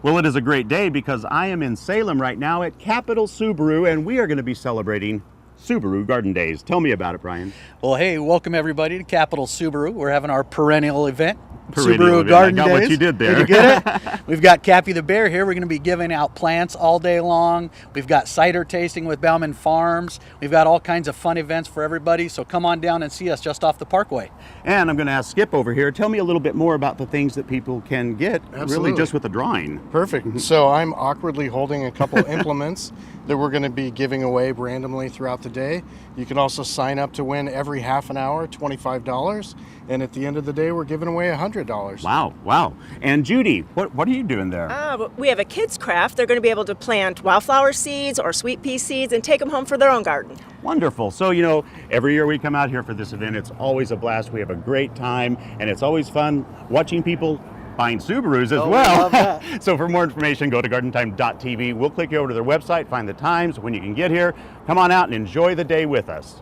Well, it is a great day because I am in Salem right now at Capitol Subaru, and we are going to be celebrating Subaru Garden Days. Tell me about it, Brian. Well, hey, welcome everybody to Capitol Subaru. We're having our perennial event. Subaru Garden Days. I got what you did there. Did you get it? We've got Cappy the Bear here. We're going to be giving out plants all day long. We've got cider tasting with Bauman Farms. We've got all kinds of fun events for everybody. So come on down and see us just off the Parkway. And I'm going to ask Skip over here. Tell me a little bit more about the things that people can get, Absolutely. really just with a drawing. Perfect. So I'm awkwardly holding a couple implements that we're going to be giving away randomly throughout the day. You can also sign up to win every half an hour, $25. And at the end of the day, we're giving away $100. Wow, wow. And Judy, what are you doing there? We have a kids craft. They're going to be able to plant wildflower seeds or sweet pea seeds and take them home for their own garden. Wonderful. So, you know, every year we come out here for this event. It's always a blast. We have a great time, and it's always fun watching people buying Subarus as well. Love that. So for more information, go to gardentime.tv. We'll click you over to their website, find the times when you can get here. Come on out and enjoy the day with us.